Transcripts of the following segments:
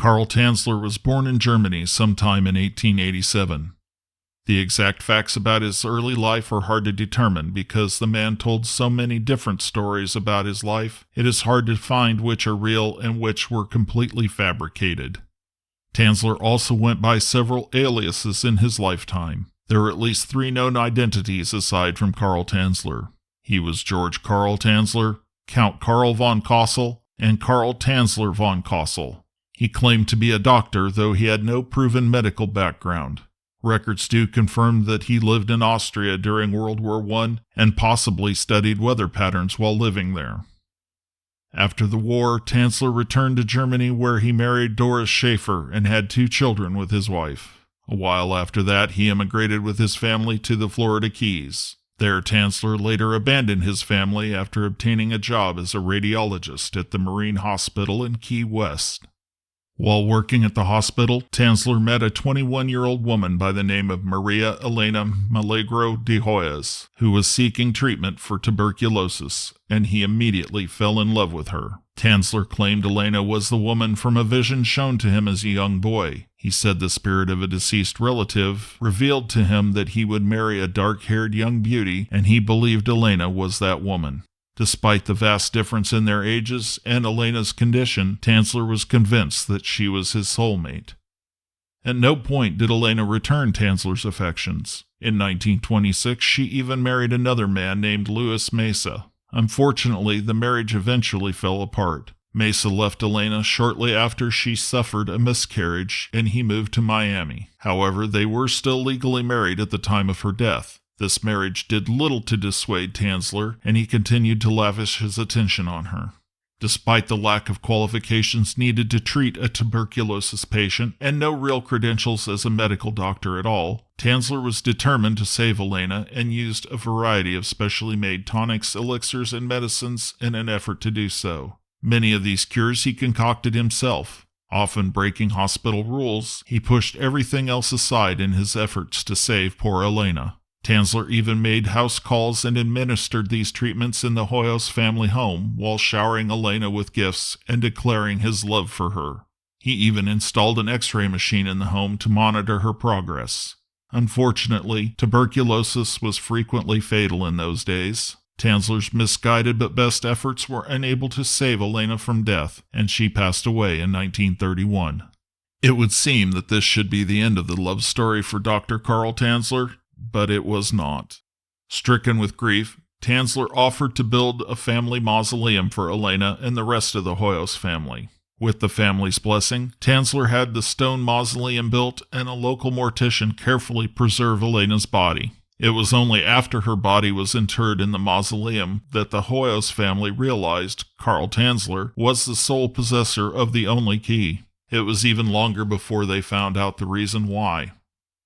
Carl Tanzler was born in Germany sometime in 1887. The exact facts about his early life are hard to determine because the man told so many different stories about his life, it is hard to find which are real and which were completely fabricated. Tanzler also went by several aliases in his lifetime. There are at least 3 known identities aside from Carl Tanzler. He was George Carl Tanzler, Count Karl von Kossel, and Carl Tanzler von Kossel. He claimed to be a doctor, though he had no proven medical background. Records do confirm that he lived in Austria during World War I and possibly studied weather patterns while living there. After the war, Tanzler returned to Germany where he married Doris Schaefer and had 2 children with his wife. A while after that, he immigrated with his family to the Florida Keys. There, Tanzler later abandoned his family after obtaining a job as a radiologist at the Marine Hospital in Key West. While working at the hospital, Tanzler met a 21-year-old woman by the name of Maria Elena Milagro de Hoyos, who was seeking treatment for tuberculosis, and he immediately fell in love with her. Tanzler claimed Elena was the woman from a vision shown to him as a young boy. He said the spirit of a deceased relative revealed to him that he would marry a dark-haired young beauty, and he believed Elena was that woman. Despite the vast difference in their ages and Elena's condition, Tanzler was convinced that she was his soulmate. At no point did Elena return Tanzler's affections. In 1926, she even married another man named Louis Mesa. Unfortunately, the marriage eventually fell apart. Mesa left Elena shortly after she suffered a miscarriage, and he moved to Miami. However, they were still legally married at the time of her death. This marriage did little to dissuade Tanzler, and he continued to lavish his attention on her. Despite the lack of qualifications needed to treat a tuberculosis patient and no real credentials as a medical doctor at all, Tanzler was determined to save Elena and used a variety of specially made tonics, elixirs, and medicines in an effort to do so. Many of these cures he concocted himself. Often breaking hospital rules, he pushed everything else aside in his efforts to save poor Elena. Tanzler even made house calls and administered these treatments in the Hoyos family home while showering Elena with gifts and declaring his love for her. He even installed an X-ray machine in the home to monitor her progress. Unfortunately, tuberculosis was frequently fatal in those days. Tanzler's misguided but best efforts were unable to save Elena from death, and she passed away in 1931. It would seem that this should be the end of the love story for Dr. Carl Tanzler, but it was not. Stricken with grief, Tanzler offered to build a family mausoleum for Elena and the rest of the Hoyos family. With the family's blessing, Tanzler had the stone mausoleum built and a local mortician carefully preserve Elena's body. It was only after her body was interred in the mausoleum that the Hoyos family realized Carl Tanzler was the sole possessor of the only key. It was even longer before they found out the reason why.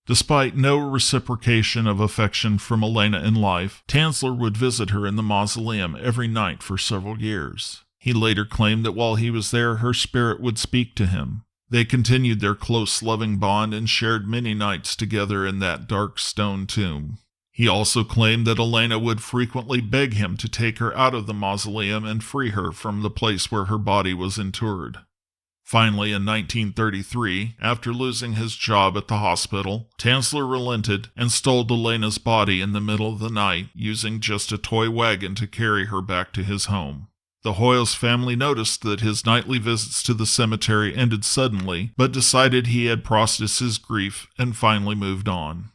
Despite no reciprocation of affection from Elena in life, Tanzler would visit her in the mausoleum every night for several years. He later claimed that while he was there, her spirit would speak to him. They continued their close, loving bond and shared many nights together in that dark stone tomb. He also claimed that Elena would frequently beg him to take her out of the mausoleum and free her from the place where her body was interred. Finally, in 1933, after losing his job at the hospital, Tanzler relented and stole Elena's body in the middle of the night, using just a toy wagon to carry her back to his home. The Hoyos family noticed that his nightly visits to the cemetery ended suddenly, but decided he had processed his grief and finally moved on.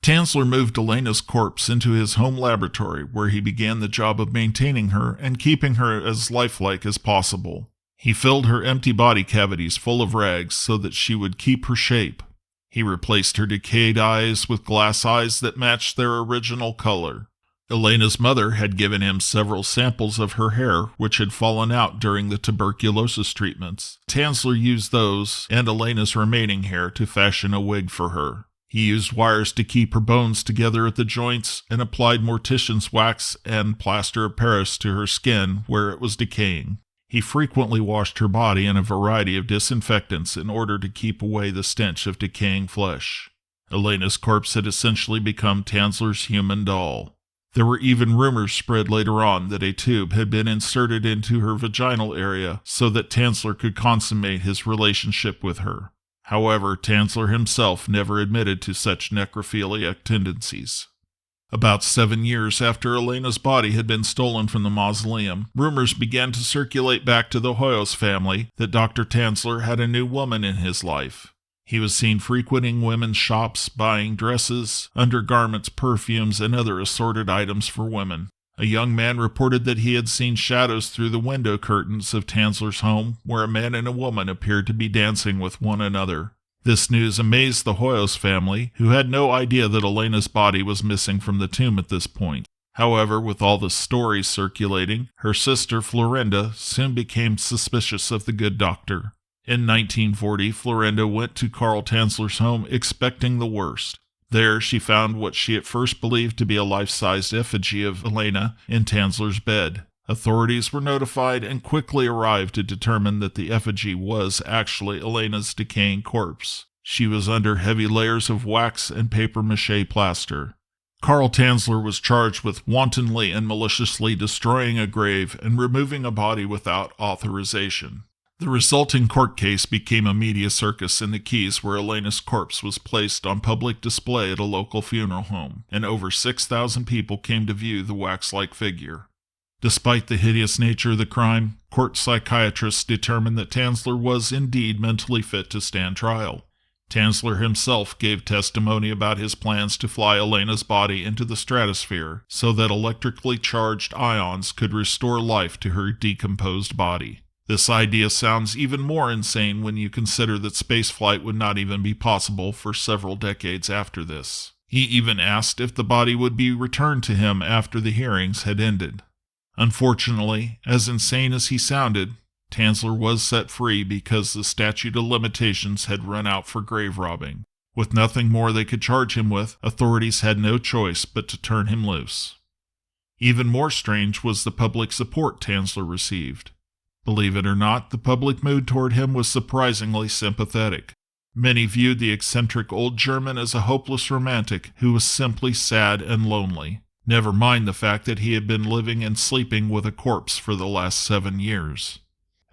Tanzler moved Elena's corpse into his home laboratory, where he began the job of maintaining her and keeping her as lifelike as possible. He filled her empty body cavities full of rags so that she would keep her shape. He replaced her decayed eyes with glass eyes that matched their original color. Elena's mother had given him several samples of her hair, which had fallen out during the tuberculosis treatments. Tanzler used those and Elena's remaining hair to fashion a wig for her. He used wires to keep her bones together at the joints and applied mortician's wax and plaster of Paris to her skin where it was decaying. He frequently washed her body in a variety of disinfectants in order to keep away the stench of decaying flesh. Elena's corpse had essentially become Tanzler's human doll. There were even rumors spread later on that a tube had been inserted into her vaginal area so that Tanzler could consummate his relationship with her. However, Tanzler himself never admitted to such necrophiliac tendencies. About 7 years after Elena's body had been stolen from the mausoleum, rumors began to circulate back to the Hoyos family that Dr. Tanzler had a new woman in his life. He was seen frequenting women's shops, buying dresses, undergarments, perfumes, and other assorted items for women. A young man reported that he had seen shadows through the window curtains of Tanzler's home where a man and a woman appeared to be dancing with one another. This news amazed the Hoyos family, who had no idea that Elena's body was missing from the tomb at this point. However, with all the stories circulating, her sister Florinda soon became suspicious of the good doctor. In 1940, Florinda went to Carl Tanzler's home expecting the worst. There, she found what she at first believed to be a life-sized effigy of Elena in Tanzler's bed. Authorities were notified and quickly arrived to determine that the effigy was actually Elena's decaying corpse. She was under heavy layers of wax and papier-mâché plaster. Carl Tanzler was charged with wantonly and maliciously destroying a grave and removing a body without authorization. The resulting court case became a media circus in the Keys, where Elena's corpse was placed on public display at a local funeral home, and over 6,000 people came to view the wax-like figure. Despite the hideous nature of the crime, court psychiatrists determined that Tanzler was indeed mentally fit to stand trial. Tanzler himself gave testimony about his plans to fly Elena's body into the stratosphere so that electrically charged ions could restore life to her decomposed body. This idea sounds even more insane when you consider that spaceflight would not even be possible for several decades after this. He even asked if the body would be returned to him after the hearings had ended. Unfortunately, as insane as he sounded, Tanzler was set free because the statute of limitations had run out for grave robbing. With nothing more they could charge him with, authorities had no choice but to turn him loose. Even more strange was the public support Tanzler received. Believe it or not, the public mood toward him was surprisingly sympathetic. Many viewed the eccentric old German as a hopeless romantic who was simply sad and lonely. Never mind the fact that he had been living and sleeping with a corpse for the last 7 years.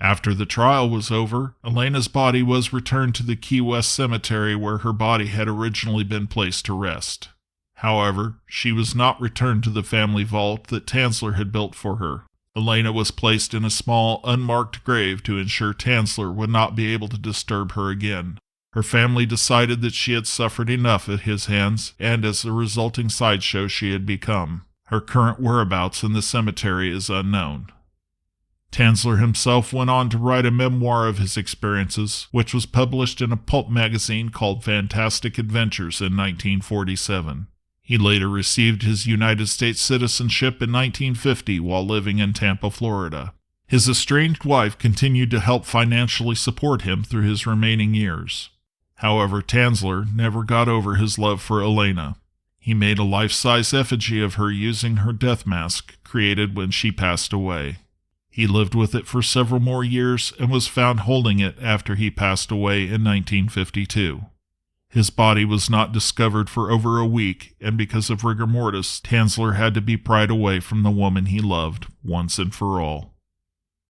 After the trial was over, Elena's body was returned to the Key West Cemetery where her body had originally been placed to rest. However, she was not returned to the family vault that Tanzler had built for her. Elena was placed in a small, unmarked grave to ensure Tanzler would not be able to disturb her again. Her family decided that she had suffered enough at his hands, and as the resulting sideshow she had become. Her current whereabouts in the cemetery is unknown. Tanzler himself went on to write a memoir of his experiences, which was published in a pulp magazine called Fantastic Adventures in 1947. He later received his United States citizenship in 1950 while living in Tampa, Florida. His estranged wife continued to help financially support him through his remaining years. However, Tanzler never got over his love for Elena. He made a life-size effigy of her using her death mask created when she passed away. He lived with it for several more years and was found holding it after he passed away in 1952. His body was not discovered for over a week, and because of rigor mortis, Tanzler had to be pried away from the woman he loved once and for all.